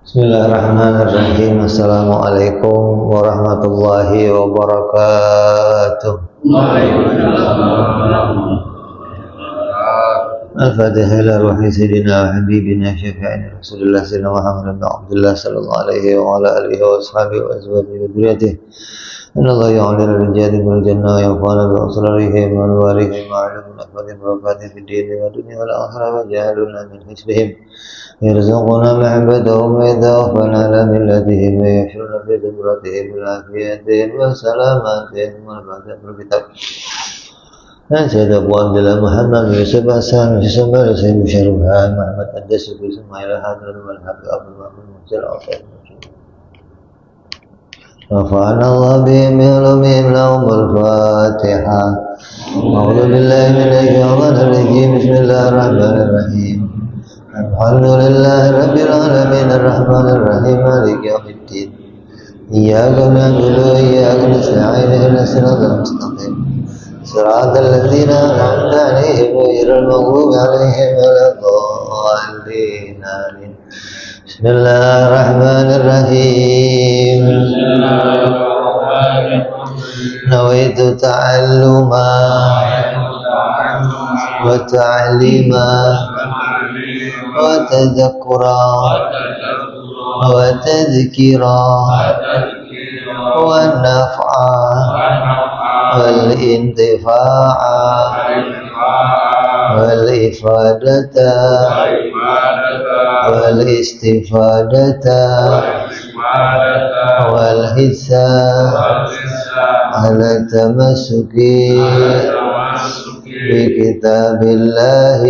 Bismillahirrahmanirrahim. Assalamualaikum warahmatullahi wabarakatuh. Al-Fatihah ila ruhi sayyidina wa habibina syafi'ina Rasulullah sayyidina Muhammad bin Abdullah sallallahu alaihi wa ala alihi wa ashabihi wa azwajihi wa dhurriyyatihi. Inna Allah ya'lamu al-rijali wal jannah wa yafana bi asrarihim wa anwarihim wa alamun afadhim barakatih fid din wa dunya wal akhirah wa ja'aluna min hisbihim يرزقنا محبتهم وإذا وفنا على ملتهم ويحشرنا في زمرتهم بالعافيتهم وسلامتهم والبركة بالكتاب أشهد أبو عبد الله محمد يوسف حسن في سمع سيد شربان محمد الدس في سمع الحضر والحق أبو محمد مصر أوصال رفعنا الله بهم علومهم لهم الفاتحة أعوذ بالله من الشيطان الرجيم بسم الله الرحمن الرحيم الحمد لله رب العالمين الرحمن الرحيم مالك يوم الدين إياك نعبد وإياك نستعين اهدنا الصراط المستقيم صراط الذين أنعمت عليهم غير المغضوب عليهم ولا الضالين آمين بسم الله الرحمن الرحيم نويت تعلما وتعليما وتذكرا وتذكيرا والنفعا والانتفاعا والإفادة والاستفادة والحثا على التمسك بكتاب الله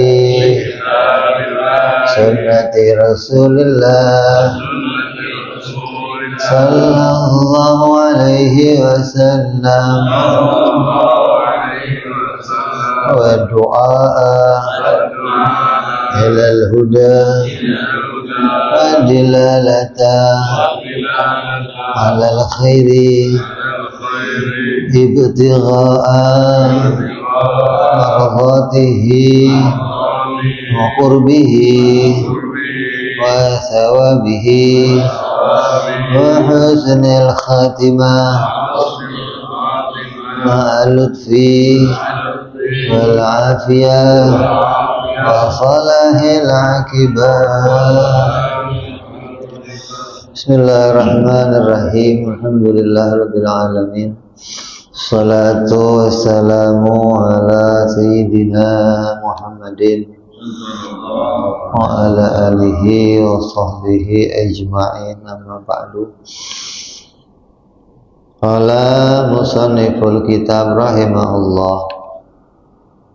سنة رسول الله صلى الله عليه وسلم والدعاء إلى الهدى والدلالة على الخير ابتغاء مرضاته وقربه وثوابه وحسن الخاتمة مع اللطف والعافية وصلاح العاقبة. Bismillahirrahmanirrahim. Alhamdulillahirabbil alamin. Salatu wassalamu ala sayyidina Muhammadin wa ala alihi wa sahbihi ajma'in, amma ba'du. Qala musanniful kitab rahimahullah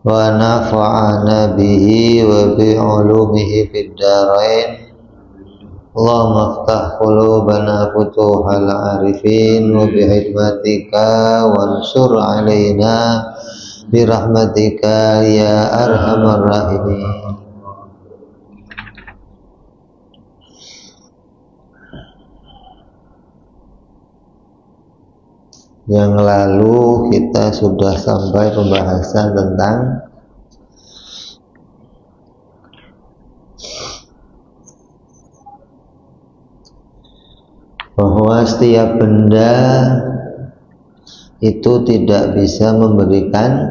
wa nafa'ana bihi wa bi ulumihi fid dharain. Allahumma aftah qulubana futuhal arifin wa bi hikmatika wansur alaina birahmatika ya arhamar rahimin. Yang lalu kita sudah sampai pembahasan tentang bahwa setiap benda itu tidak bisa memberikan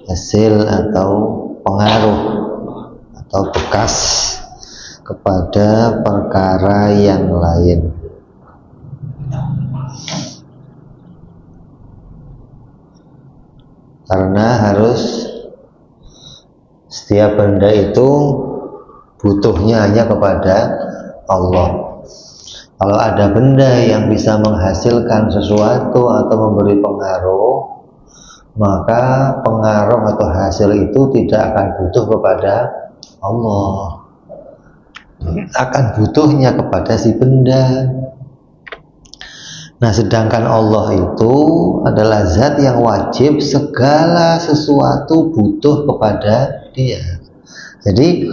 hasil atau pengaruh atau bekas kepada perkara yang lain. Karena harus setiap benda itu butuhnya hanya kepada Allah. Kalau ada benda yang bisa menghasilkan sesuatu atau memberi pengaruh, maka pengaruh atau hasil itu tidak akan butuh kepada Allah, akan butuhnya kepada si benda. Nah, sedangkan Allah itu adalah zat yang wajib segala sesuatu butuh kepada Dia. Jadi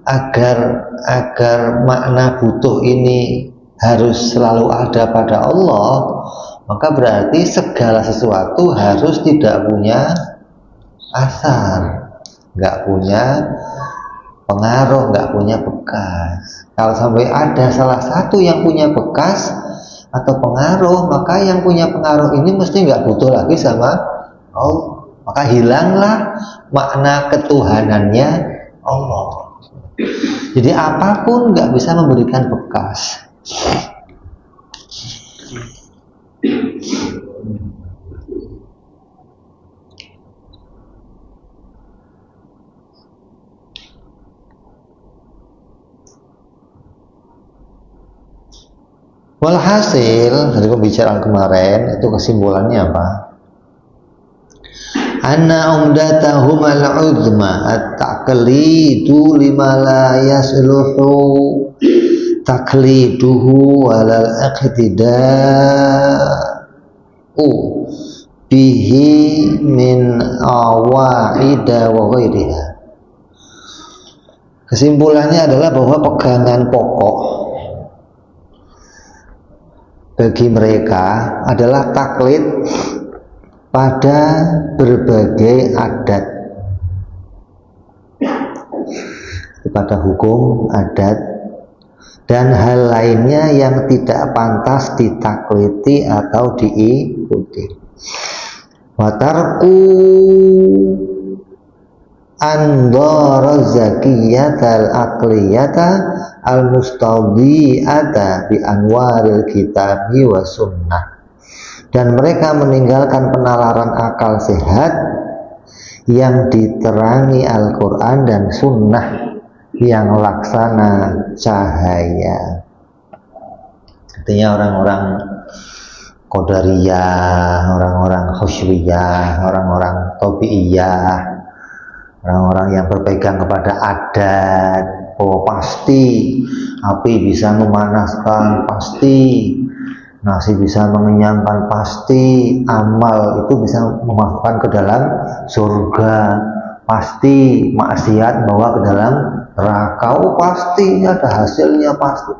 agar makna butuh ini harus selalu ada pada Allah, maka berarti segala sesuatu harus tidak punya asar, nggak punya pengaruh, nggak punya bekas. Kalau sampai ada salah satu yang punya bekas atau pengaruh, maka yang punya pengaruh ini mesti nggak butuh lagi sama Allah. Maka hilanglah makna ketuhanannya Allah. Jadi apapun nggak bisa memberikan bekas. Walhasil dari pembicaraan kemarin itu kesimpulannya apa? Anna umdatahum al-uzma at-taqlidu lima la yasluhu taqliduhu walal iqtida'u bihi min awaida wa ghairiha. Kesimpulannya adalah bahwa pegangan pokok bagi mereka adalah taklid pada berbagai adat, pada hukum adat dan hal lainnya yang tidak pantas ditakliti atau diikuti. Watarku andhara zakiyatal aqliyata al-mustawdi'ata bi anwaril kitabi wa sunnah, dan mereka meninggalkan penalaran akal sehat yang diterangi Al-Quran dan sunnah yang laksana cahaya. Artinya orang-orang Qadariyah, orang-orang Khusyuiyah, orang-orang Tabi'iyah, orang-orang yang berpegang kepada adat, bahwa pasti api bisa memanaskan, pasti nasi bisa mengenyangkan, pasti amal itu bisa memasukkan ke dalam surga, pasti maksiat bawa ke dalam neraka, pasti ada hasilnya, pasti.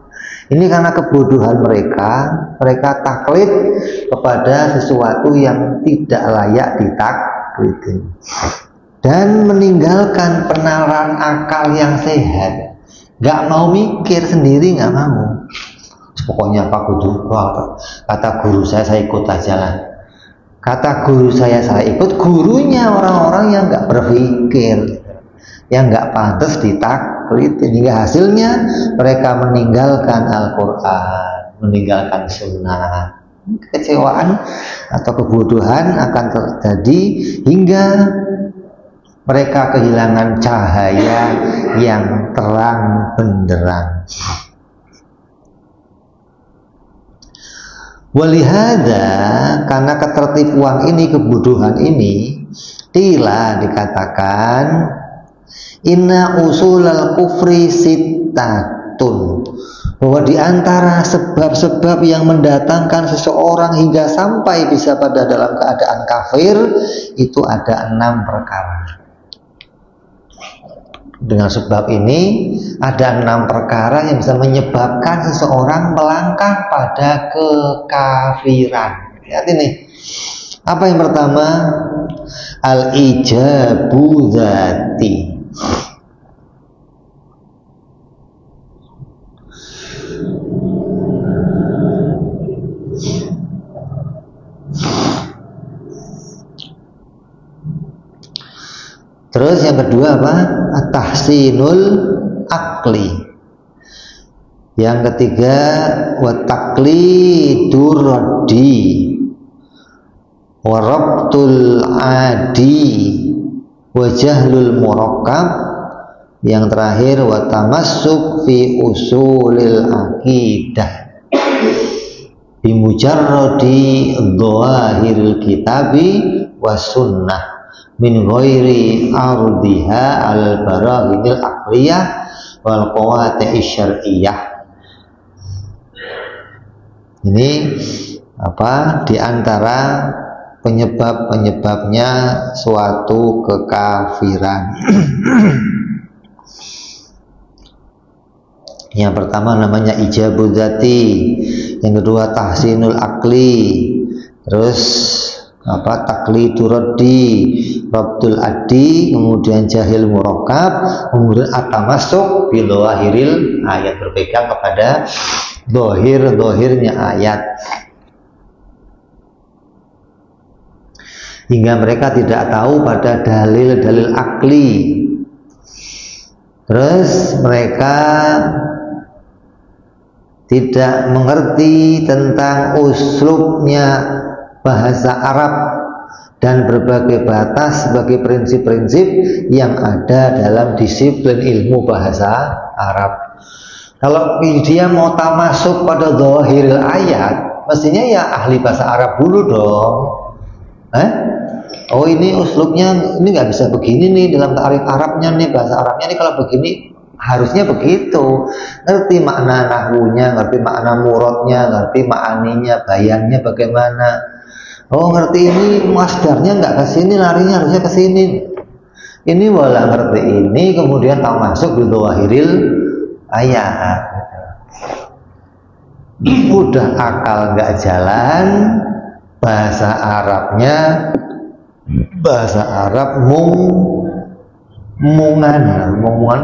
Ini karena kebodohan mereka taklid kepada sesuatu yang tidak layak ditaklidi dan meninggalkan penalaran akal yang sehat. Gak mau mikir sendiri, gak mau. Pokoknya Pak Kudu, kata guru saya ikut aja lah. Kata guru saya ikut, gurunya orang-orang yang gak berpikir, yang gak pantas ditaklid. Hingga hasilnya mereka meninggalkan Al-Quran, meninggalkan sunnah. Kekecewaan atau kebodohan akan terjadi hingga mereka kehilangan cahaya yang terang benderang. Walihada, karena ketertipuan ini, kebodohan ini, dikatakan inna usulal kufri sittatun, bahwa di antara sebab-sebab yang mendatangkan seseorang hingga sampai bisa pada dalam keadaan kafir itu ada 6 perkara. Dengan sebab ini ada 6 perkara yang bisa menyebabkan seseorang melangkah pada kekafiran. Lihat ini. Apa yang pertama? Al-ijabu dzati. Terus yang kedua apa? At-tahsinul akli. Yang ketiga wa taqlidur raddi wa rabtul adi wa jahlul murakkab. Yang terakhir wa tamassuk fi usulil aqidah bi mujarradi dhahiril kitabi wa sunnah min ghairi ardiha al barahinil aqliyah wal qawati syar'iyyah. Ini apa? Di antara penyebab-penyebabnya suatu kekafiran. Yang pertama namanya ijabul dzati, yang kedua tahsinul akli, terus taklidu raddi, rabtul addi, kemudian jahil murakkab, kemudian atamasuk bil dhahiril ayat, berpegang kepada dohirnya ayat, hingga mereka tidak tahu pada dalil-dalil akli. Terus mereka tidak mengerti tentang uslubnya bahasa Arab dan berbagai batas sebagai prinsip-prinsip yang ada dalam disiplin ilmu bahasa Arab. Kalau dia mau tamasuk pada dhahiril ayat, mestinya ya ahli bahasa Arab dulu dong. Oh ini uslubnya, ini nggak bisa begini nih dalam ta'rif Arabnya nih, bahasa Arabnya nih kalau begini harusnya begitu. Ngerti makna nahwunya, ngerti makna muradnya, ngerti ma'aninya, bayannya bagaimana. Oh ngerti ini masdarnya nggak ke sini, larinya harusnya ke sini. Ini wala ngerti ini, kemudian tamasuk bil dhahiril ayat. Udah akal nggak jalan, bahasa Arabnya bahasa Arab mungan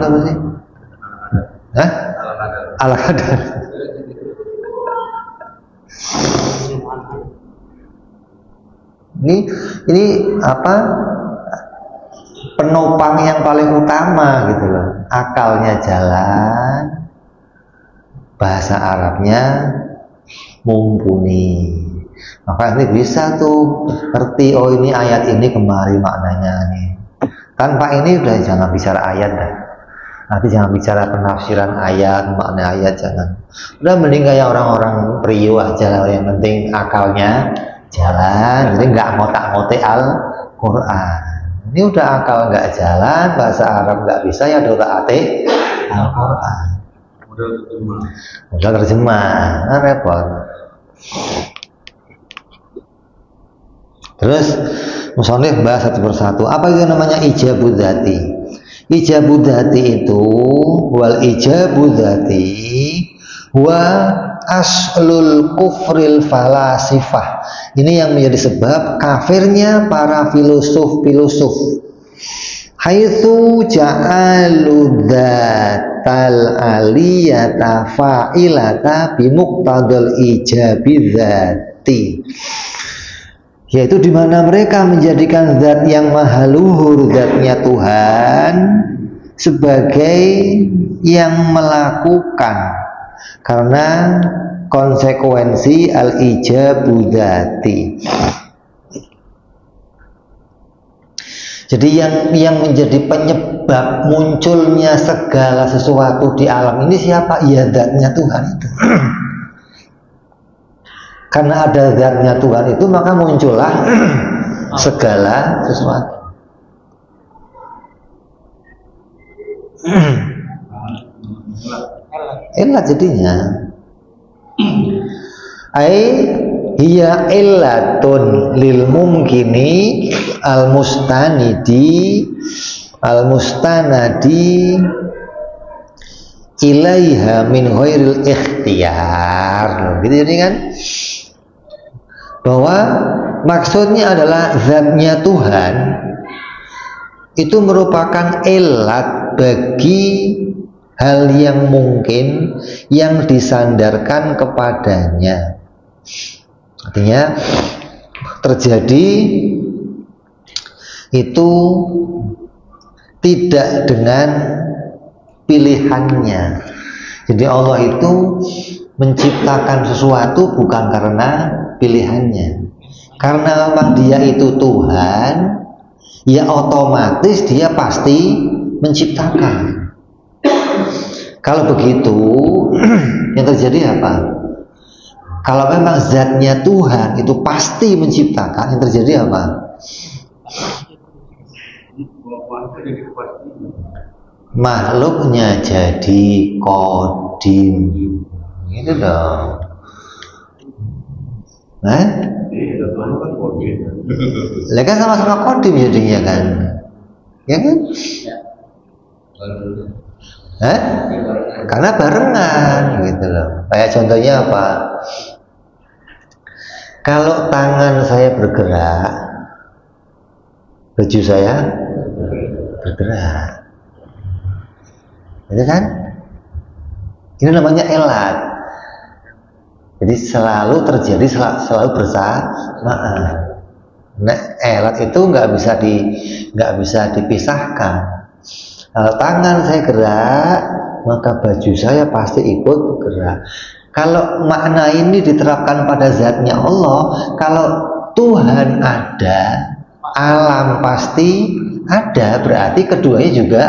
apa sih? Al-qadar. Ini apa? Penopang yang paling utama gitu loh. Akalnya jalan, bahasa Arabnya mumpuni. Maka ini bisa tuh ngerti, oh ini ayat ini kemari maknanya nih. Tanpa ini udah jangan bicara ayat dah. Nanti jangan bicara penafsiran ayat, makna ayat jangan. Udah mending kayak orang-orang riuh aja lah, yang penting akalnya jalan. Jadi nggak ngotak-ngotik Al-Quran. Ini udah akal nggak jalan, bahasa Arab nggak bisa, ya otak-atik Al-Quran. Modal terjemah, nah, repot. Terus musannif bahas satu persatu. Apa itu namanya ijabud dzati? Ijabud dzati itu wal ijabud dzati wa aslul kufril falasifah. Ini yang menjadi sebab kafirnya para filosof. Haitsu ja'alu dzatal aliyata fa'ilata bimuqtadal ijabid dzati. Yaitu di mana mereka menjadikan zat yang maha luhur, zatnya Tuhan, sebagai yang melakukan karena konsekuensi al-ijabu dzati. Jadi yang menjadi penyebab munculnya segala sesuatu di alam ini siapa? Ya zatnya Tuhan itu. Karena ada zatnya Tuhan itu, maka muncullah segala sesuatu. Illat jadinya. Hiya illatun lil mumkini al mustanadi ilaiha min ghairil ikhtiyar. Gitu jadi kan? Bahwa maksudnya adalah zatnya Tuhan itu merupakan ilat bagi hal yang mungkin yang disandarkan kepadanya. Artinya terjadi itu tidak dengan pilihannya. Jadi Allah itu menciptakan sesuatu bukan karena pilihannya. Karena memang dia itu Tuhan, ya otomatis dia pasti menciptakan. Kalau begitu, yang terjadi apa? Kalau memang zatnya Tuhan itu pasti menciptakan, yang terjadi apa? Makhluknya jadi qadim. Gitu dong. Lah kan sama-sama qadim jadinya kan. Ya kan? Karena barengan gitu loh. Kayak contohnya apa? Kalau tangan saya bergerak, baju saya bergerak, itu kan? Ini namanya elat. Jadi selalu terjadi, selalu bersamaan. Nah, elat itu nggak bisa dipisahkan. Kalau tangan saya gerak, maka baju saya pasti ikut bergerak. Kalau makna ini diterapkan pada zatnya Allah, kalau Tuhan ada, alam pasti ada, berarti keduanya juga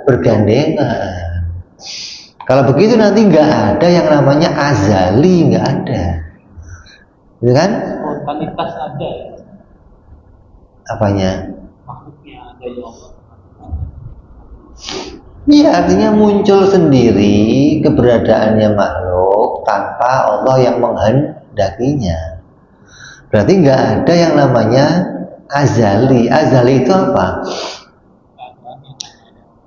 bergandengan. Kalau begitu nanti nggak ada yang namanya azali, nggak ada, gitu kan? Spontanitas ada. Apanya? Makhluknya ada ya Allah. Iya, artinya muncul sendiri keberadaannya makhluk tanpa Allah yang menghendakinya. Berarti nggak ada yang namanya azali. Azali itu apa?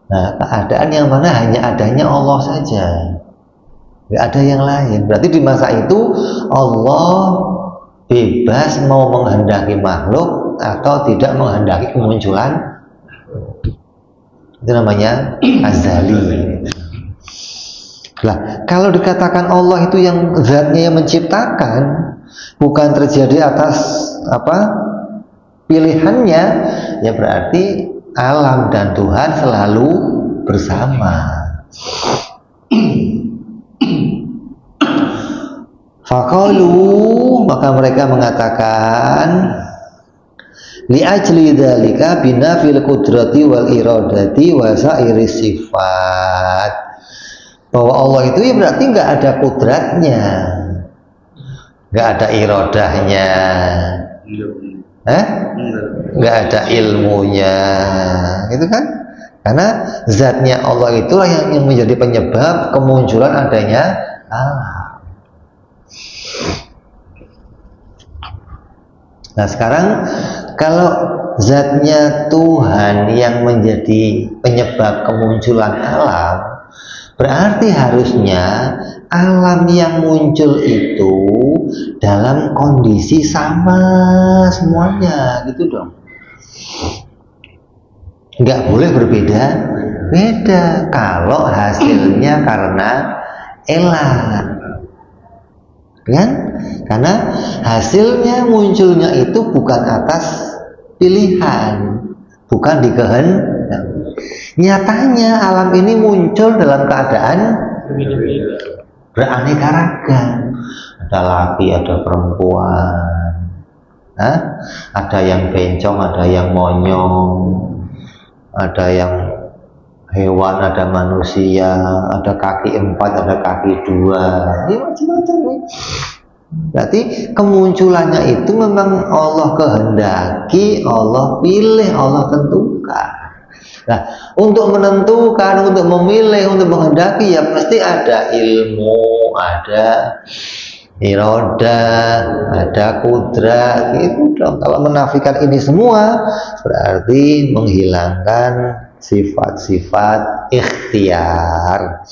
Nah, keadaan yang mana hanya adanya Allah saja, nggak ada yang lain. Berarti di masa itu Allah bebas mau menghendaki makhluk atau tidak menghendaki kemunculan. Itu namanya azali. Nah, kalau dikatakan Allah itu yang zatnya yang menciptakan, bukan terjadi atas pilihannya, ya berarti alam dan Tuhan selalu bersama. Faqalu, maka mereka mengatakan, li'ajli dzalika binafil qudrati wal iradati wa sairi sifat, bahwa Allah itu ya berarti nggak ada kudratnya, nggak ada iradahnya, nggak ada ilmunya, gitu kan? Karena zatnya Allah itulah yang menjadi penyebab kemunculan adanya alam. Nah sekarang kalau zatnya Tuhan yang menjadi penyebab kemunculan alam, berarti harusnya alam yang muncul itu dalam kondisi sama semuanya, gitu dong. Nggak boleh berbeda-beda kalau hasilnya karena elat, kan? Karena hasilnya munculnya itu bukan atas pilihan, bukan dikehendaki. Nyatanya alam ini muncul dalam keadaan beraneka ragam. Ada laki, ada perempuan, ada yang bencong, ada yang monyong, ada yang hewan, ada manusia, ada kaki 4, ada kaki 2, ini macam-macam nih. Berarti kemunculannya itu memang Allah kehendaki, Allah pilih, Allah tentukan. Nah, untuk menentukan, untuk memilih, untuk menghendaki, ya pasti ada ilmu, ada iradah, ada kudrat, gitu dong. Kalau menafikan ini semua, berarti menghilangkan sifat-sifat ikhtiar.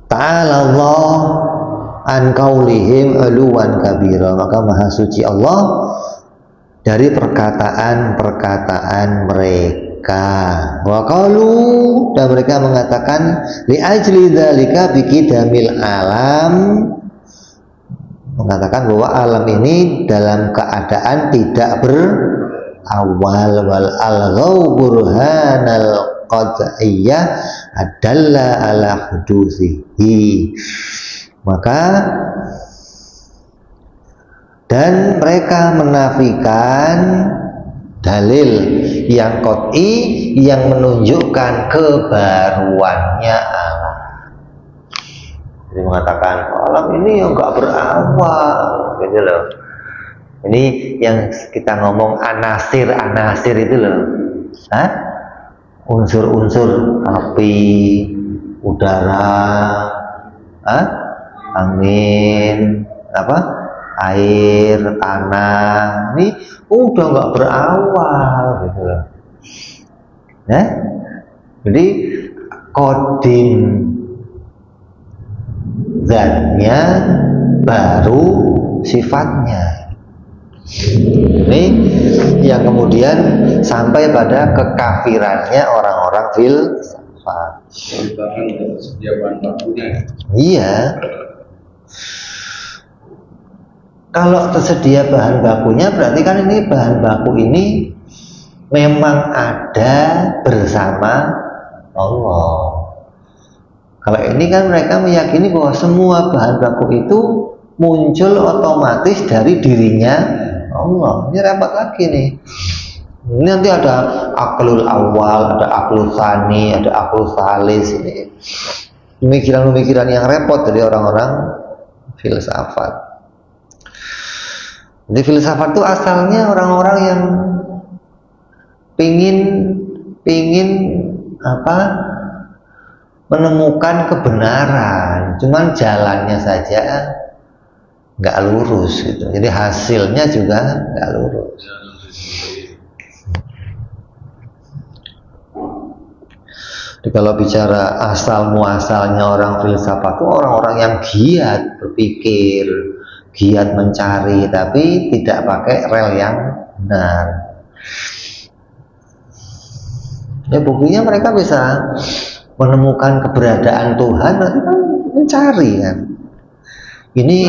Ta'ala Allah an qaulihim uluwan kabira, maka maha suci Allah dari perkataan-perkataan mereka. Wa qalu, dan mereka mengatakan li ajli dzalika biqidamil alam, mengatakan bahwa alam ini dalam keadaan tidak berawal, wal alghau burhanal qad'iyah adalla ala hudusihi, maka dan mereka menafikan dalil yang qat'i yang menunjukkan kebaruannya alam. Jadi mengatakan alam ini yang enggak berawal, gitu loh. Ini yang kita ngomong anasir itu loh. Unsur-unsur api, udara, angin, air, tanah, ini udah nggak berawal, gitu loh. Jadi kodim zatnya baru sifatnya. Ini yang kemudian sampai pada kekafirannya orang-orang filsafat. Iya. Kalau tersedia bahan bakunya, berarti kan ini bahan baku ini memang ada bersama Allah. Kalau ini kan mereka meyakini bahwa semua bahan baku itu muncul otomatis dari dirinya Allah. Ini repot lagi nih. Ini nanti ada aklul awal, ada aklul tsani, ada aklul tsalis. Ini pemikiran-pemikiran yang repot dari orang-orang filsafat. Jadi filsafat itu asalnya orang-orang yang pingin menemukan kebenaran, cuman jalannya saja nggak lurus gitu. Jadi hasilnya juga nggak lurus. Jadi kalau bicara asal muasalnya orang filsafat itu orang-orang yang giat berpikir, giat mencari, tapi tidak pakai rel yang benar. Ya buktinya mereka bisa menemukan keberadaan Tuhan, berarti kan mencari kan. Ini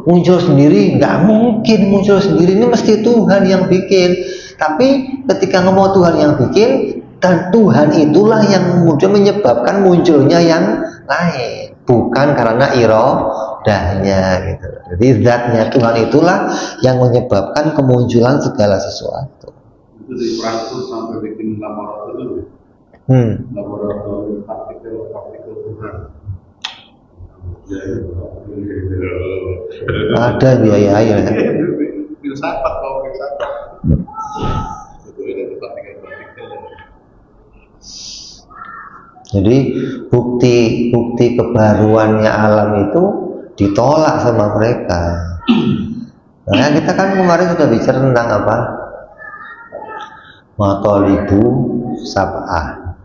muncul sendiri, nggak mungkin muncul sendiri, ini mesti Tuhan yang bikin. Tapi ketika ngomong Tuhan yang bikin, dan Tuhan itulah yang kemudian menyebabkan munculnya yang lain, bukan karena irodahnya gitu. Jadi zatnya Tuhan itulah yang menyebabkan kemunculan segala sesuatu. Itu di Frankfurt sampai bikin laboratorium. Laboratorium partikel Tuhan. Ada biaya ya. Filsafat kalau filsafat. Itu partikel. Jadi bukti kebaruannya alam itu ditolak sama mereka. Nah, kita kan kemarin sudah bicara tentang apa? Matolibu sab'ah,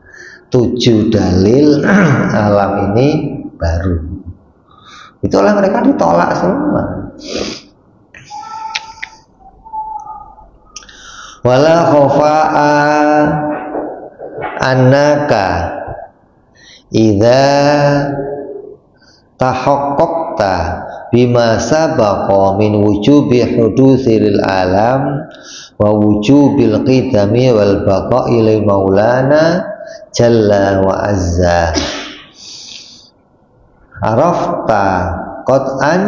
7 dalil alam ini baru. Itu oleh mereka ditolak semua. Wala khofa'a annaka idza tahaqqaqta bima sabaqa min wujubi hudutsil alam wa wujubil qidami wal baqa'i li maulana jalla wa azza arafta qat'an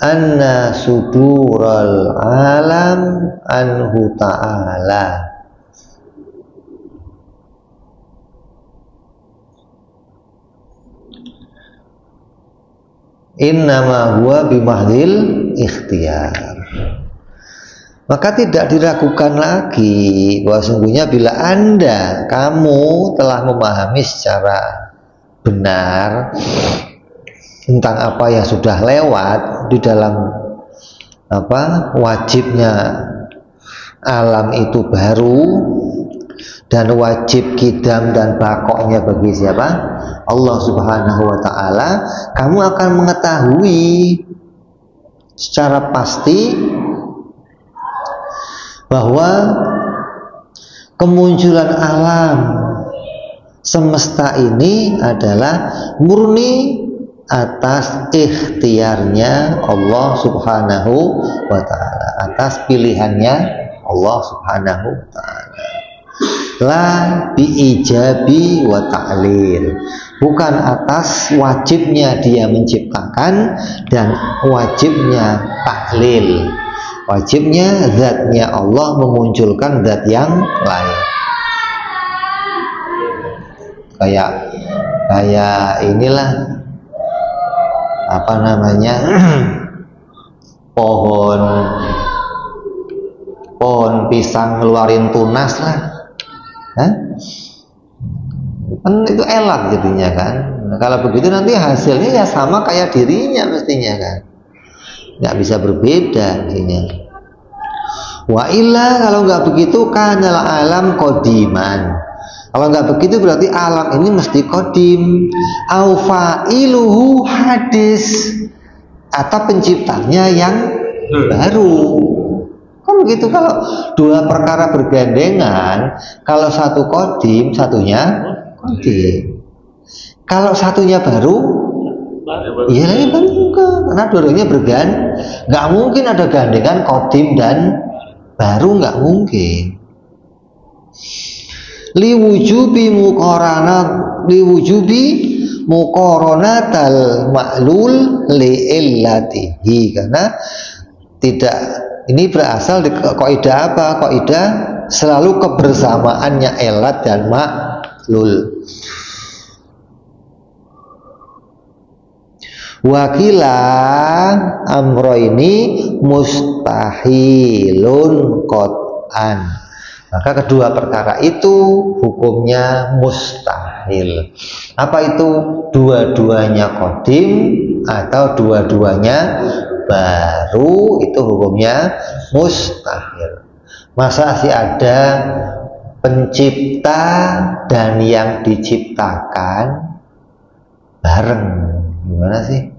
anna sudural alam anhu ta'ala. Innama huwa bimahdil ikhtiyar. Maka tidak diragukan lagi bahwa sungguhnya bila kamu telah memahami secara benar tentang apa yang sudah lewat di dalam wajibnya alam itu baru, dan wajib kidam dan bakoknya bagi siapa? Allah Subhanahu wa ta'ala. Kamu akan mengetahui secara pasti bahwa kemunculan alam semesta ini adalah murni atas ikhtiarnya Allah Subhanahu wa ta'ala, atas pilihannya Allah Subhanahu wa ta'ala. La biijabi wa ta'lil, bukan atas wajibnya dia menciptakan dan wajibnya taklil, wajibnya zatnya Allah memunculkan zat yang lain. Kayak inilah pohon pisang ngeluarin tunas lah. Kan itu elat jadinya kan. Nah, kalau begitu nanti hasilnya ya sama kayak dirinya mestinya kan, nggak bisa berbeda mestinya. Wa illa, kalau nggak begitu kanal alam qadiman, Kalau nggak begitu berarti alam ini mesti kodim. Au fa'iluhu hadis, atau penciptanya yang baru. Kan begitu. Kalau dua perkara bergandengan, kalau satu kodim, satunya kodim. Kalau satunya baru, iya lagi baru juga, karena dua-duanya nggak mungkin ada gandengan kodim dan baru, nggak mungkin. Liwujubi muqaranatal ma'lul li'illatihi, karena tidak, ini berasal dari kaidah apa? Kaidah selalu kebersamaannya elat dan ma'lul. Wakila amro ini mustahilun qat'an, maka kedua perkara itu hukumnya mustahil. Apa itu? Dua-duanya kodim atau dua-duanya baru, itu hukumnya mustahil. Masa sih ada pencipta dan yang diciptakan bareng? Gimana sih?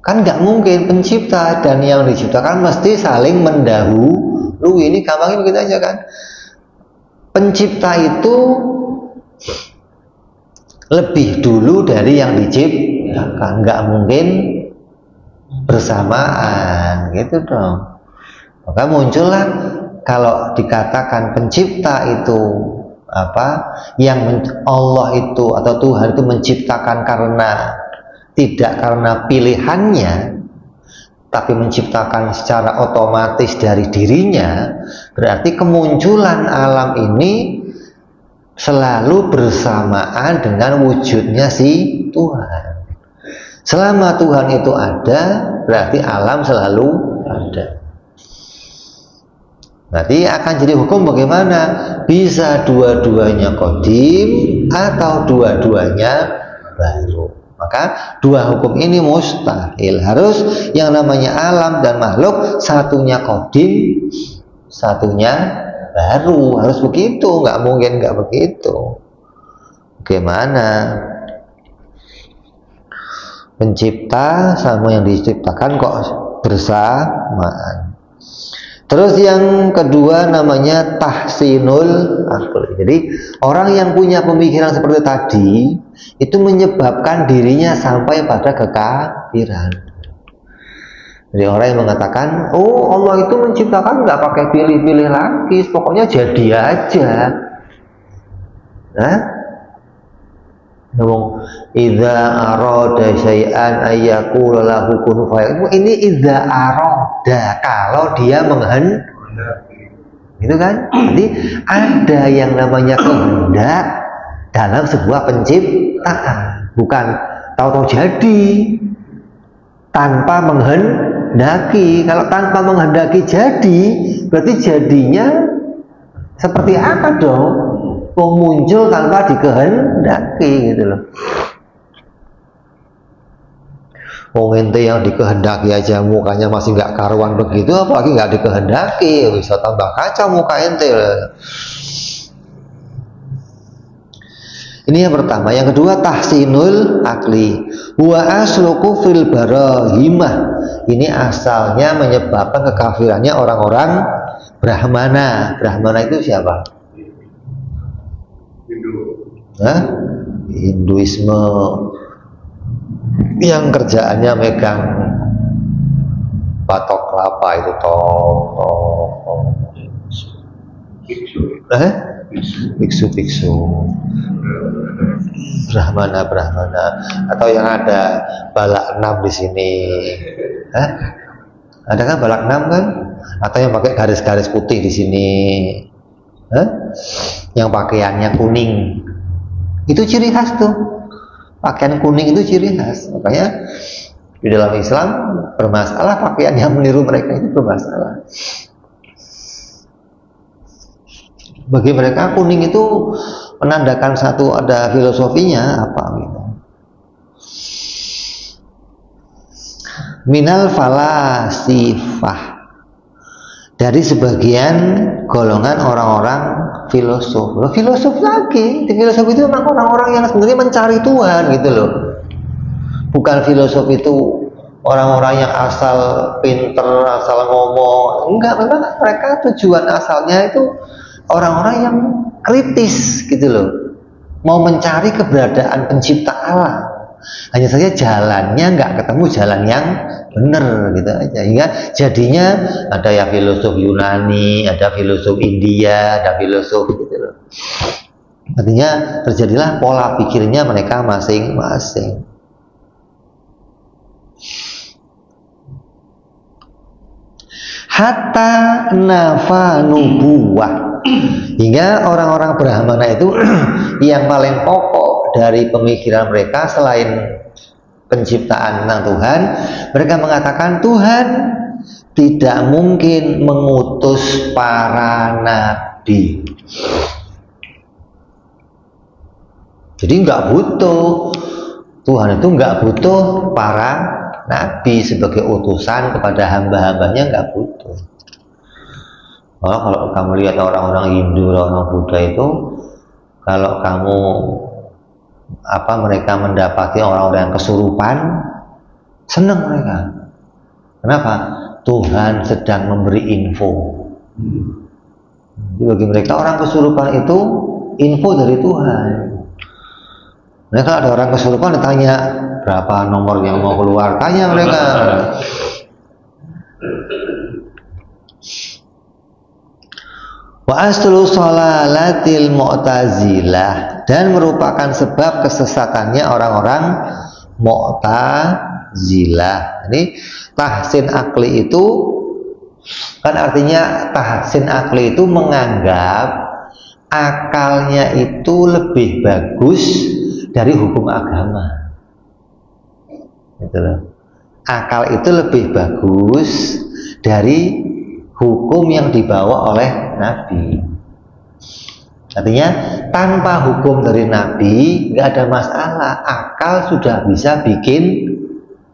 Kan nggak mungkin pencipta dan yang diciptakan mesti saling mendahului. Ini gampangnya begitu aja kan. Pencipta itu lebih dulu dari yang diciptakan, nggak mungkin bersamaan gitu dong. Maka muncullah kalau dikatakan pencipta itu apa, yang Allah itu atau Tuhan itu menciptakan tidak karena pilihannya, tapi menciptakan secara otomatis dari dirinya, berarti kemunculan alam ini selalu bersamaan dengan wujudnya si Tuhan. Selama Tuhan itu ada, berarti alam selalu ada. Berarti akan jadi hukum bagaimana? Bisa dua-duanya kodim atau dua-duanya baru. Maka dua hukum ini mustahil. Harus yang namanya alam dan makhluk, satunya kodim, satunya baru. Harus begitu, nggak mungkin nggak begitu. Bagaimana? Pencipta sama yang diciptakan kok bersamaan. Terus yang kedua namanya tahsinul akli. Jadi orang yang punya pemikiran seperti tadi itu menyebabkan dirinya sampai pada kekafiran. Jadi orang yang mengatakan, oh Allah itu menciptakan nggak pakai pilih-pilih lagi, pokoknya jadi aja. Ngomong idza arada syai'an ayyaqula lahu kun fayakun. Ini idza arada, kalau dia menghendaki. Gitu kan? Jadi ada yang namanya kehendak dalam sebuah penciptaan, bukan tahu-tahu jadi tanpa menghendaki. Kalau tanpa menghendaki jadi, berarti jadinya seperti apa dong? Muncul tanpa dikehendaki gitu loh. Ente yang dikehendaki aja mukanya masih nggak karuan begitu, apalagi nggak dikehendaki, bisa tambah kacau muka ente. Ini yang pertama. Yang kedua tahsinul akli. Wa asluku fil barahimah. Ini asalnya menyebabkan kekafirannya orang-orang Brahmana. Brahmana itu siapa? Hinduisme yang kerjaannya megang batok kelapa itu biksu Brahmana atau yang ada balak 6 di sini. Ada kan balak 6 kan? Atau yang pakai garis-garis putih di sini. Yang pakaiannya kuning. Itu ciri khas tuh. Pakaian kuning itu ciri khas. Makanya di dalam Islam bermasalah pakaian yang meniru mereka itu bermasalah. Bagi mereka kuning itu menandakan satu, ada filosofinya apa gitu. Minal falasifah, dari sebagian golongan orang-orang filosof. Filosof lagi, di filosof itu memang orang-orang yang sebenarnya mencari Tuhan gitu loh. Bukan filosof itu orang-orang yang asal pinter, asal ngomong. Enggak, memang mereka tujuan asalnya itu orang-orang yang kritis gitu loh, mau mencari keberadaan pencipta Allah. Hanya saja jalannya nggak ketemu jalan yang benar gitu aja. Hingga jadinya ada ya filosof Yunani, ada filosof India, ada filosof gitu loh. Artinya terjadilah pola pikirnya mereka masing-masing. Hatta nafa nubuwah, hingga orang-orang Brahmana itu yang paling pokok dari pemikiran mereka selain penciptaan tentang Tuhan, mereka mengatakan Tuhan tidak mungkin mengutus para nabi. Jadi nggak butuh, Tuhan itu nggak butuh para nabi sebagai utusan kepada hamba-hambanya, nggak butuh. Kalau kamu lihat orang-orang Hindu, orang Buddha itu, kalau kamu mereka mendapati orang-orang yang kesurupan, senang mereka. Kenapa? Tuhan sedang memberi info. Jadi bagi mereka orang kesurupan itu info dari Tuhan. Mereka ada orang kesurupan ditanya berapa nomor yang mau keluar, tanya mereka. Wa aslu sholalatil mu'tazilah, dan merupakan sebab kesesatannya orang-orang mu'tazilah. Ini tahsin akli itu kan artinya tahsin akli itu menganggap akalnya itu lebih bagus dari hukum agama. Gitu loh. Akal itu lebih bagus dari hukum yang dibawa oleh Nabi. Artinya tanpa hukum dari Nabi nggak ada masalah, akal sudah bisa bikin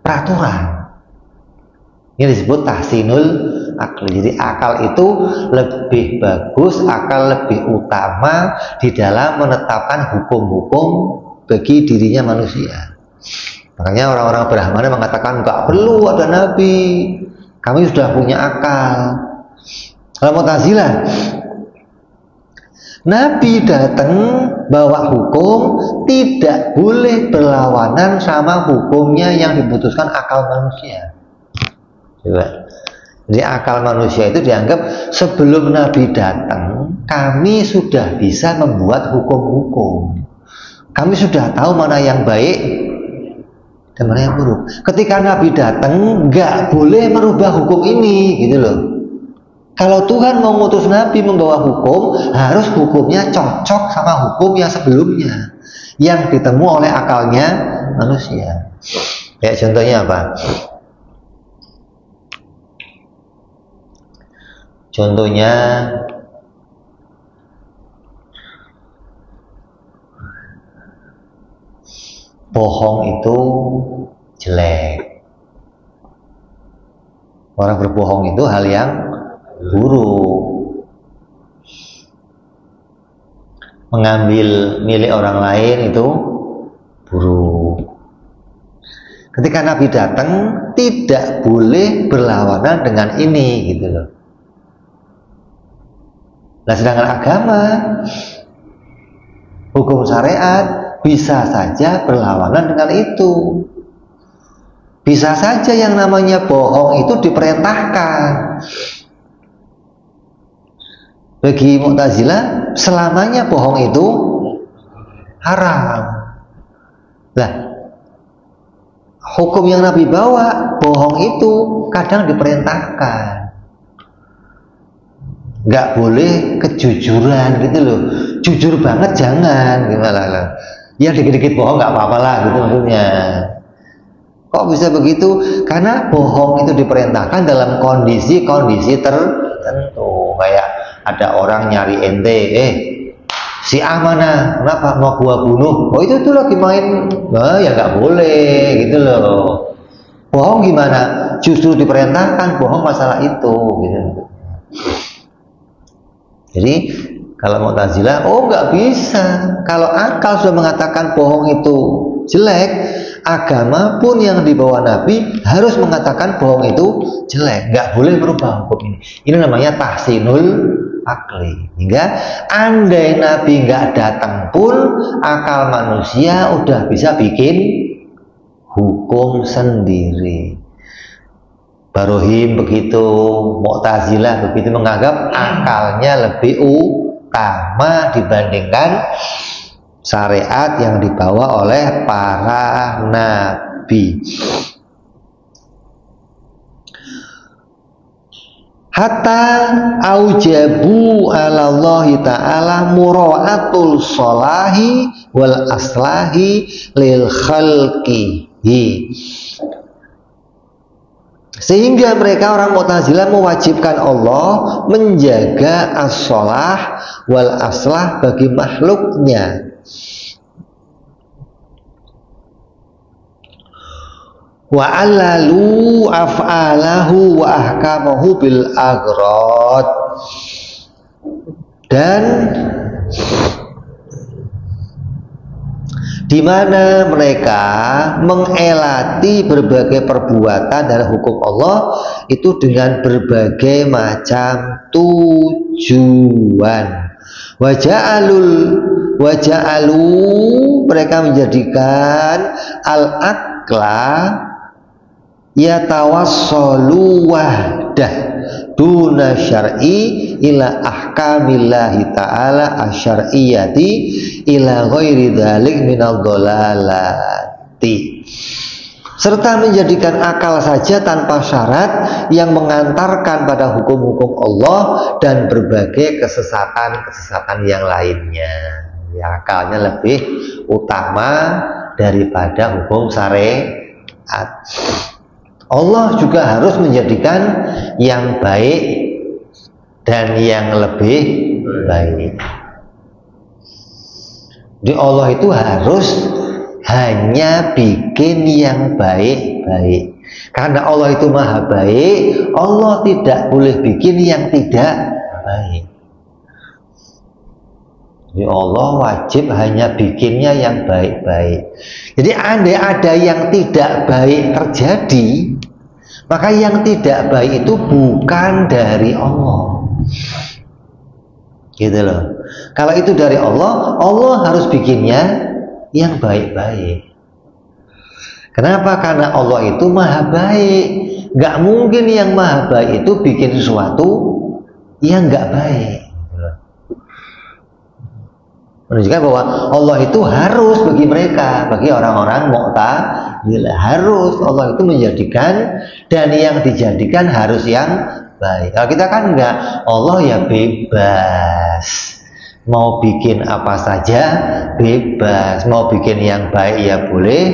peraturan. Ini disebut tahsinul akli. Jadi akal itu lebih bagus, akal lebih utama di dalam menetapkan hukum-hukum bagi dirinya manusia. Makanya orang-orang Brahmana mengatakan nggak perlu ada Nabi, kami sudah punya akal. Kalau Mu'tazilah, Nabi datang bawa hukum tidak boleh berlawanan sama hukumnya yang diputuskan akal manusia. Coba. Jadi akal manusia itu dianggap sebelum Nabi datang, kami sudah bisa membuat hukum-hukum. Kami sudah tahu mana yang baik dan mana yang buruk. Ketika Nabi datang, nggak boleh merubah hukum ini, gitu loh. Kalau Tuhan mau ngutus Nabi membawa hukum, harus hukumnya cocok sama hukum yang sebelumnya, yang ditemu oleh akalnya manusia. Ya, contohnya apa? Contohnya bohong itu jelek. Orang berbohong itu hal yang buruk. Mengambil milik orang lain itu buruk. Ketika Nabi datang, tidak boleh berlawanan dengan ini, gitu loh. Nah, sedangkan agama, hukum syariat bisa saja berlawanan dengan itu. Bisa saja yang namanya bohong itu diperintahkan. Bagi Mu'tazilah, selamanya bohong itu haram. Lah, hukum yang Nabi bawa, bohong itu kadang diperintahkan. Nggak boleh kejujuran gitu loh. Jujur banget jangan, gimana lah. Ya dikit-dikit bohong nggak apa-apa lah gitu maksudnya. Kok bisa begitu? Karena bohong itu diperintahkan dalam kondisi-kondisi tertentu. Kayak ada orang nyari ente, si A mana? Kenapa mau gua bunuh? Oh itu tuh lagi main, nah, ya nggak boleh gitu loh. Bohong gimana? Justru diperintahkan bohong masalah itu, gitu. Jadi kalau Mu'tazilah, oh nggak bisa. Kalau akal sudah mengatakan bohong itu jelek, agama pun yang dibawa Nabi harus mengatakan bohong itu jelek. Nggak boleh berubah hukum ini. Ini namanya tahsinul akli. Hingga andai Nabi nggak datang pun, akal manusia udah bisa bikin hukum sendiri. Barohim begitu, Mu'tazilah begitu, menganggap akalnya lebih utama dibandingkan syariat yang dibawa oleh para nabi. Hatta aujabu ala Allah ta'ala mura'atul solahi wal aslahi lil khalqihi. Sehingga mereka orang Mu'tazilah mewajibkan Allah menjaga as-sholah wal aslah bagi makhluknya. Wa allalu af'alahu wa ahkamahu bil agrad. Dan di mana mereka mengelati berbagai perbuatan dan hukum Allah itu dengan berbagai macam tujuan. Waja'alu mereka menjadikan al-aqla yatawassalu wahdah duna syar'i ila ahkamillahi ta'ala asyariyati ila ghairi dzalik minal dhalalati, serta menjadikan akal saja tanpa syarat yang mengantarkan pada hukum-hukum Allah dan berbagai kesesatan-kesesatan yang lainnya. Ya, akalnya lebih utama daripada hukum syariat. Allah juga harus menjadikan yang baik dan yang lebih baik. Jadi Allah itu harus hanya bikin yang baik-baik. Karena Allah itu maha baik, Allah tidak boleh bikin yang tidak baik. Jadi Allah wajib hanya bikinnya yang baik-baik. Jadi andai ada yang tidak baik terjadi, maka yang tidak baik itu bukan dari Allah. Gitu loh. Kalau itu dari Allah, Allah harus bikinnya yang baik-baik. Kenapa? Karena Allah itu maha baik. Gak mungkin yang maha baik itu bikin sesuatu yang gak baik. Menunjukkan bahwa Allah itu harus bagi mereka, bagi orang-orang Mu'tazilah, harus Allah itu menjadikan, dan yang dijadikan harus yang baik. Kalau kita kan enggak, Allah ya bebas, mau bikin apa saja bebas, mau bikin yang baik ya boleh,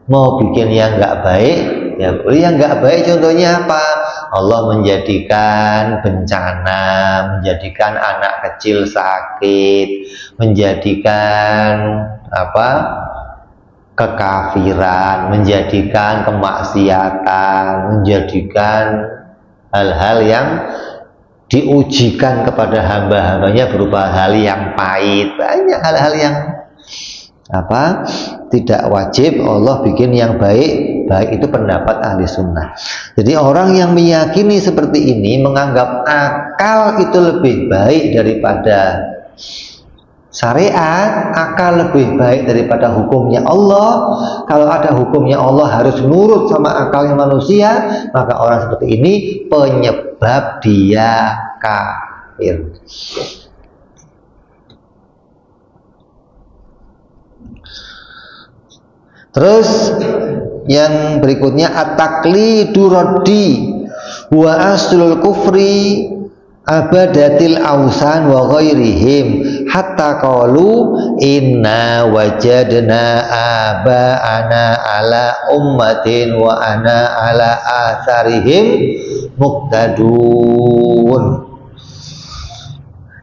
mau bikin yang enggak baik ya boleh. Yang enggak baik contohnya apa? Allah menjadikan bencana, menjadikan anak kecil sakit, menjadikan apa? Kekafiran, menjadikan kemaksiatan, menjadikan hal-hal yang diujikan kepada hamba-hambanya berupa hal yang pahit. Banyak hal-hal yang apa? Tidak wajib Allah bikin yang baik. Baik itu pendapat ahli sunnah. Jadi orang yang meyakini seperti ini, menganggap akal itu lebih baik daripada syariat, akal lebih baik daripada hukumnya Allah. Kalau ada hukumnya Allah harus nurut sama akalnya manusia, maka orang seperti ini penyebab dia kafir. Terus yang berikutnya at-taqlidu raddi wa aslul kufri abadatil ausan wa ghairihim hatta qalu inna wajadna aba'ana ala ummatin wa ana ala atharihim muqtadun.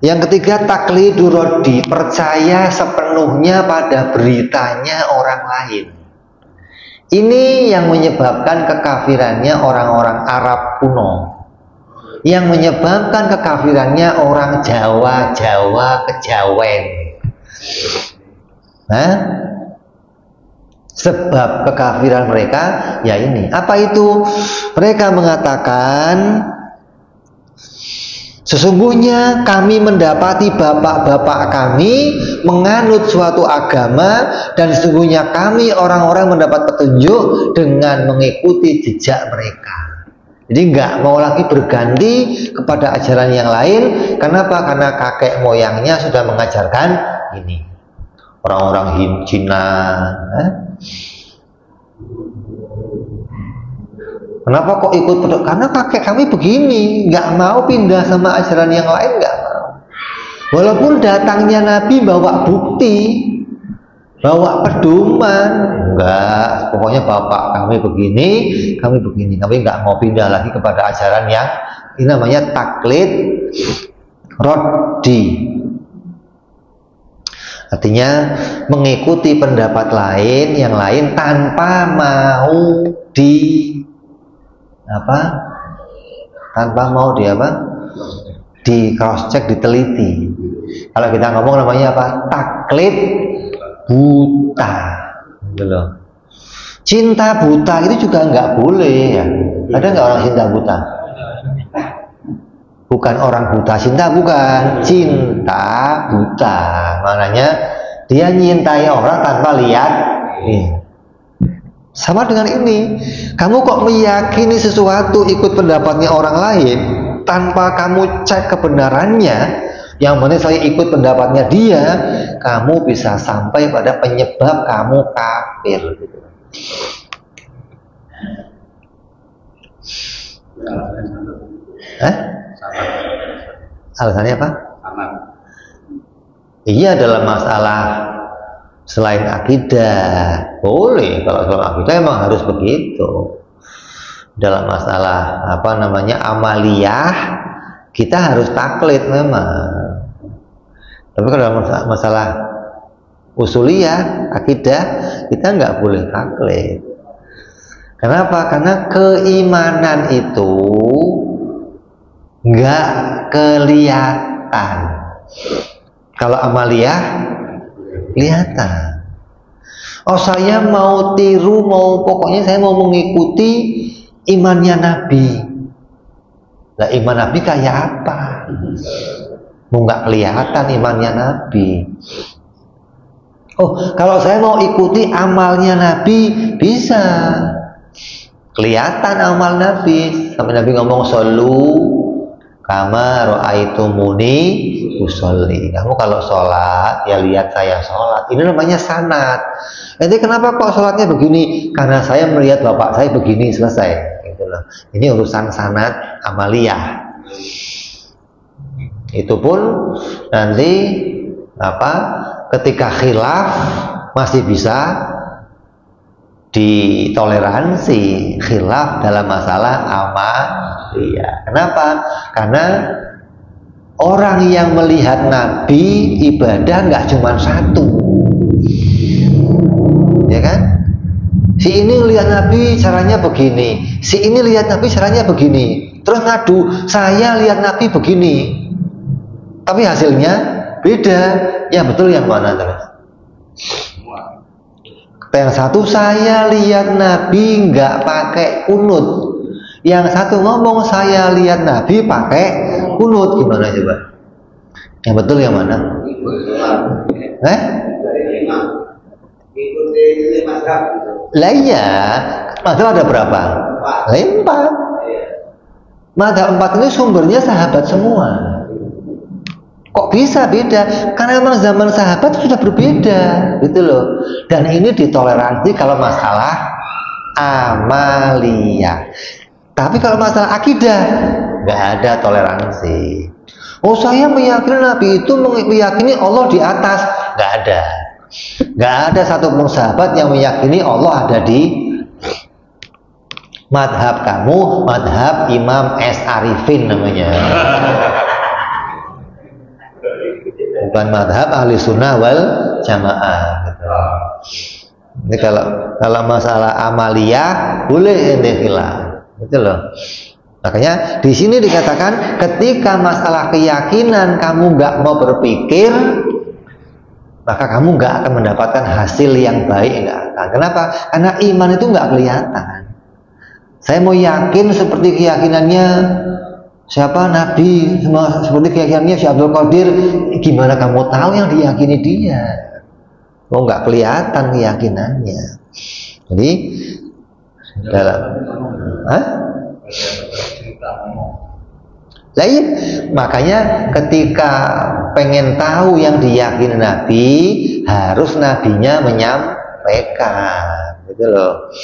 Yang ketiga taqlidu raddi, percaya sepenuhnya pada beritanya orang lain. Ini yang menyebabkan kekafirannya orang-orang Arab kuno. yang menyebabkan kekafirannya orang Jawa kejawen. Sebab kekafiran mereka ya ini. Apa itu? Mereka mengatakan, sesungguhnya kami mendapati bapak-bapak kami menganut suatu agama, dan sesungguhnya kami orang-orang mendapat petunjuk dengan mengikuti jejak mereka. Jadi nggak mau lagi berganti kepada ajaran yang lain. Kenapa? Karena kakek moyangnya sudah mengajarkan ini. Orang-orang Cina. Kenapa kok ikut? Karena kakek kami begini, nggak mau pindah sama ajaran yang lain, nggak mau. Walaupun datangnya Nabi bawa bukti, bawa pedoman, enggak. Pokoknya bapak kami begini, kami nggak mau pindah lagi kepada ajaran yang ini namanya taklid roddi. Artinya mengikuti pendapat lain, yang lain tanpa mau di cross check, diteliti. Kalau kita ngomong namanya apa? Taklid buta. Gitu loh. Cinta buta itu juga nggak boleh ya. Ada nggak orang cinta buta? Bukan orang buta cinta, bukan. Cinta buta. Maknanya dia nyintai orang tanpa lihat. Sama dengan ini. Kamu kok meyakini sesuatu ikut pendapatnya orang lain tanpa kamu cek kebenarannya, yang penting saya ikut pendapatnya dia, kamu bisa sampai pada penyebab kamu kafir. Alasannya apa? Iya, dalam masalah selain akidah boleh. Kalau soal akidah emang harus begitu. Dalam masalah amaliyah kita harus taklid memang. Tapi kalau dalam masalah usuliyah akidah kita nggak boleh taklid. Kenapa? Karena keimanan itu nggak kelihatan. Kalau amaliyah kelihatan. Oh, saya mau tiru, pokoknya saya mau mengikuti imannya Nabi. Lah, iman Nabi kayak apa? Mau nggak kelihatan imannya Nabi. Oh, kalau saya mau ikuti amalnya Nabi, bisa kelihatan amal Nabi. Sampai Nabi ngomong, "Shollu kama ra'aitumuni usolli." Kamu kalau sholat ya lihat saya sholat. Ini namanya sanad. Jadi kenapa kok sholatnya begini? Karena saya melihat bapak saya begini, selesai. Gitu loh. Ini urusan sanad amaliyah. Itu pun nanti ketika khilaf masih bisa ditoleransi khilaf dalam masalah amaliyah. Kenapa? Karena orang yang melihat Nabi ibadah nggak cuma satu, ya kan? Si ini lihat Nabi caranya begini, si ini lihat Nabi caranya begini, terus ngadu, saya lihat Nabi begini, tapi hasilnya beda. Ya betul, yang mana terus? Yang satu, saya lihat Nabi nggak pakai kunut. Yang satu ngomong, saya lihat Nabi pakai kunut. Gimana coba? Yang betul yang mana? Lah iya, mazhab ada berapa? 4. Mazhab 4 ini sumbernya sahabat semua. Kok bisa beda? Karena memang zaman sahabat sudah berbeda, gitu loh. Dan ini ditoleransi kalau masalah amaliyah. Tapi kalau masalah akidah nggak ada toleransi. Oh, saya meyakini Nabi itu meyakini Allah di atas. Nggak ada satupun sahabat yang meyakini Allah ada di madhab kamu, madhab Imam S. Arifin namanya. Bukan madhab ahli sunnah wal jamaah gitu. Ini kalau masalah amaliyah boleh khilaf gitu loh. Makanya di sini dikatakan ketika masalah keyakinan kamu nggak mau berpikir, maka kamu nggak akan mendapatkan hasil yang baik, nggak akan. Kenapa? Karena iman itu nggak kelihatan. Saya mau yakin seperti keyakinannya siapa Nabi, seperti keyakinannya Syekh Abdul Qadir. Gimana kamu tahu yang diyakini dia? Oh, nggak kelihatan keyakinannya. Jadi dalam, iya, makanya ketika pengen tahu yang diyakini Nabi, harus Nabinya menyampaikan, gitu loh.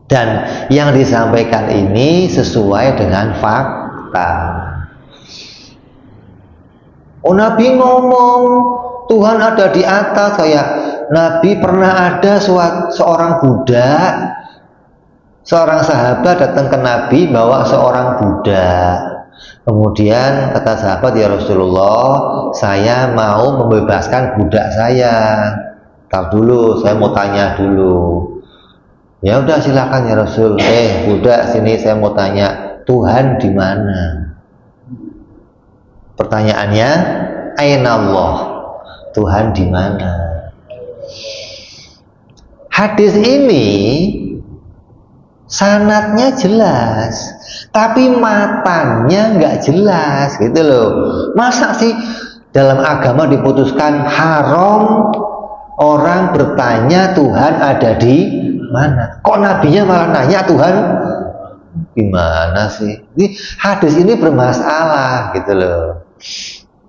Dan yang disampaikan ini sesuai dengan fakta. Oh, Nabi ngomong Tuhan ada di atas, kayak Nabi pernah ada seorang budak, seorang sahabat datang ke Nabi bawa seorang budak. Kemudian kata sahabat, ya Rasulullah, saya mau membebaskan budak saya. Tar dulu, saya mau tanya dulu. Ya udah silakan ya Rasul. Budak, sini saya mau tanya, Tuhan di mana? Pertanyaannya, Aina Allah? Tuhan di mana? Hadis ini sanadnya jelas, tapi matanya nggak jelas, gitu loh. Masa sih dalam agama diputuskan haram orang bertanya Tuhan ada di mana? Kok nabinya malah nanya Tuhan gimana sih? Ini hadis ini bermasalah, gitu loh.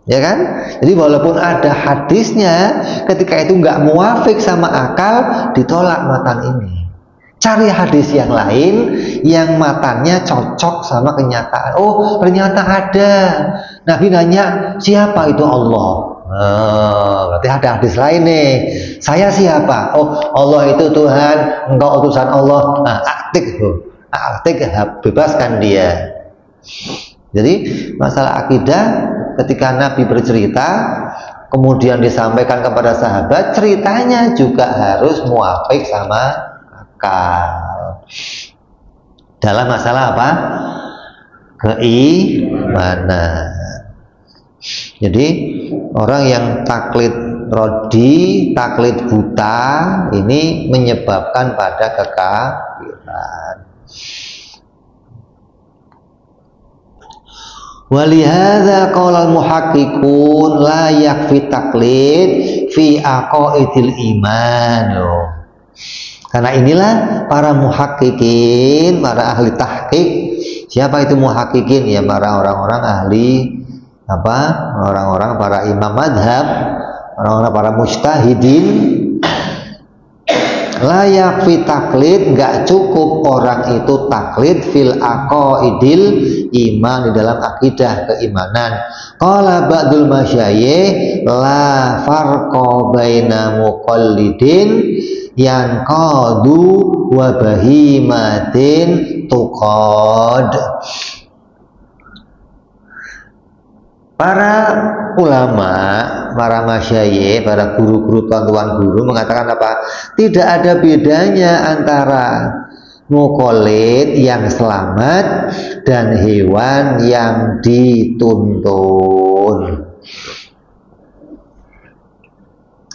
Ya kan? Jadi walaupun ada hadisnya, ketika itu nggak muafik sama akal, ditolak matan ini. Cari hadis yang lain yang matanya cocok sama kenyataan. Oh, ternyata ada. Nabi nanya, siapa itu Allah? Berarti ada hadis lain nih. Saya siapa? Oh, Allah itu Tuhan, engkau utusan Allah. Nah, aktik, bebaskan dia. Jadi masalah akidah, ketika Nabi bercerita, kemudian disampaikan kepada sahabat, ceritanya juga harus muafik sama akal. Dalam masalah apa? Keimanan. Jadi orang yang taklid rodi, taklid buta, ini menyebabkan pada kekafiran. Walihada qaulal muhaqqiqun la yakfi taklid fi aqaidil iman. Karena inilah para muhaqqiqin, para ahli tahqiq. Siapa itu muhaqqiqin? Ya para orang-orang ahli orang-orang para imam madhab, orang-orang para mujtahidin. Layak fi taklid, nggak cukup orang itu taklid fil aqaidil iman, di dalam akidah keimanan. Qala ba'dul masyayikh la farqa baina muqallidin yanqadu wa bahimatin tuqad. Para ulama, para masyayikh, para guru-guru, tuan-tuan guru mengatakan apa? Tidak ada bedanya antara muqallid yang selamat dan hewan yang dituntun.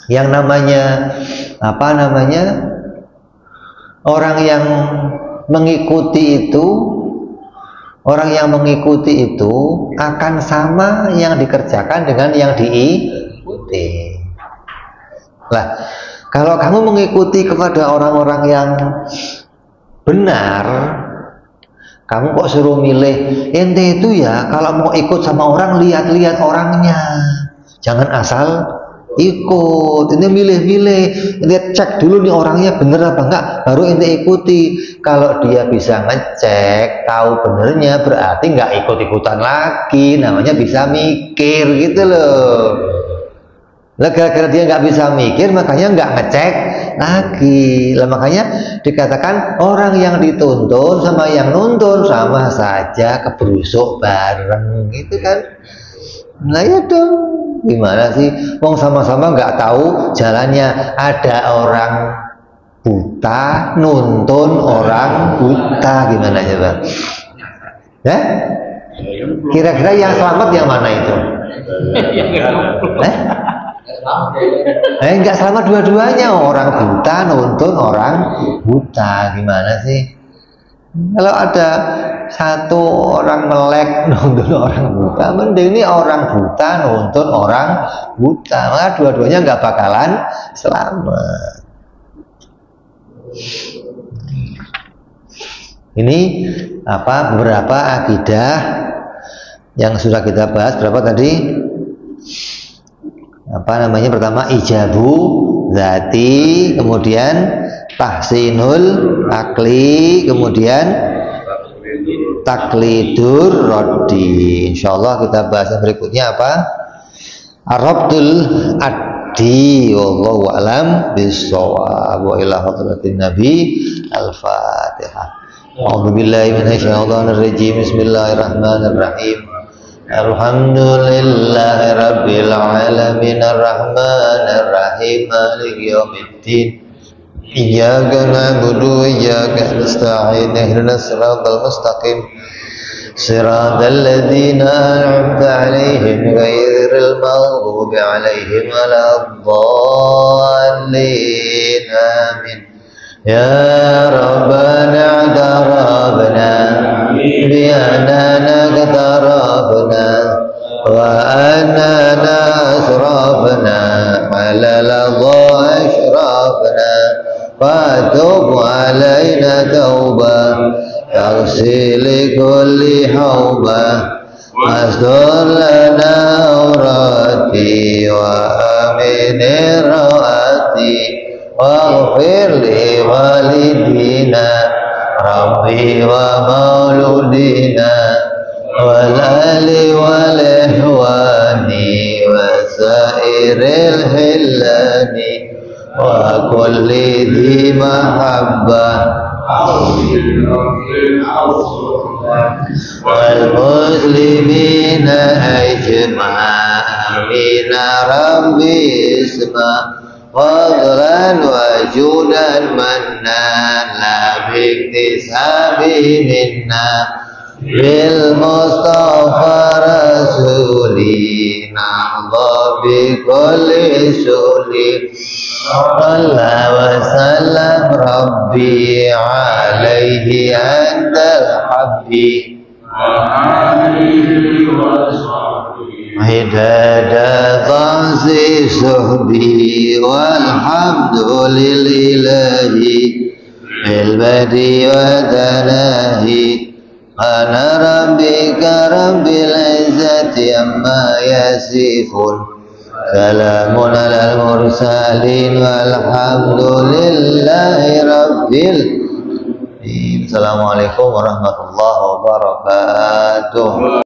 Yang namanya orang yang mengikuti itu, orang yang mengikuti itu akan sama yang dikerjakan dengan yang diikuti. Lah, kalau kamu mengikuti kepada orang-orang yang benar, kamu kok suruh milih, ente itu ya kalau mau ikut sama orang lihat-lihat orangnya, jangan asal ikut. Ini milih-milih, lihat, cek dulu nih orangnya bener apa enggak, baru ente ikuti. Kalau dia bisa ngecek, tahu benernya, berarti nggak ikut-ikutan lagi, namanya bisa mikir, gitu loh. Lah gara-gara dia nggak bisa mikir, makanya nggak ngecek lagi. Lah makanya dikatakan orang yang dituntun sama yang nuntun sama saja, kebrusuk bareng, gitu kan. Nah ya dong, gimana sih? Wong sama-sama nggak tahu jalannya. Ada orang buta nuntun orang buta, gimana ya Bang? Ya? Kira-kira yang selamat yang mana itu? Enggak selamat dua-duanya. Orang buta nuntun orang buta. Gimana sih? Kalau ada satu orang melek nuntun orang buta, mending ini orang buta nuntun orang buta. Maka dua-duanya nggak bakalan selamat. Ini beberapa akidah yang sudah kita bahas. Berapa tadi? Pertama ijabu zati, kemudian tahsinul akli, kemudian taklidur roddi. Insyaallah kita bahas yang berikutnya apa? Arabtul addi. Wallahu a'lam bissawab. Wa ila hadratin nabi. Al-Fatihah. A'udzu billahi minasyaitonir rajim. Bismillahirrahmanirrahim. Alhamdulillahi rabbil alamin arrahmanir rahim maliki yaumiddin. Iyyaka na'budu wa iyyaka nasta'in. Ihdinas siratal mustaqim. Siratal ladzina an'amta 'alaihim ghairil maghdubi 'alaihim waladdallin. Amin. Ya Rabbana i'tarafna bi annana qatarafna wa annana asrafna 'ala al-adha ashrafna fatub 'alaina tauba taghsil kulli hauba asdur lana awrati wa amin rawati waghfir li walidina rabbi wa mauludina wal ali wal ihwani wa sairil hillani wa kulli dhi mahabbah wal muslimina ajma'in rabbi isma fadlan wa judan mannan la biktisabi minna bil mustafa rasuli na'adha bi kulli suli sallallahu wa sallam rabbi alaihi andal habbi hidada tansi suhbi walhamdulillahi bilbadi wa tanahi ana rabbika rabbil izzati amma yasifun salamun alal mursalin walhamdulillahi rabbil alamin. Assalamualaikum warahmatullahi wabarakatuh.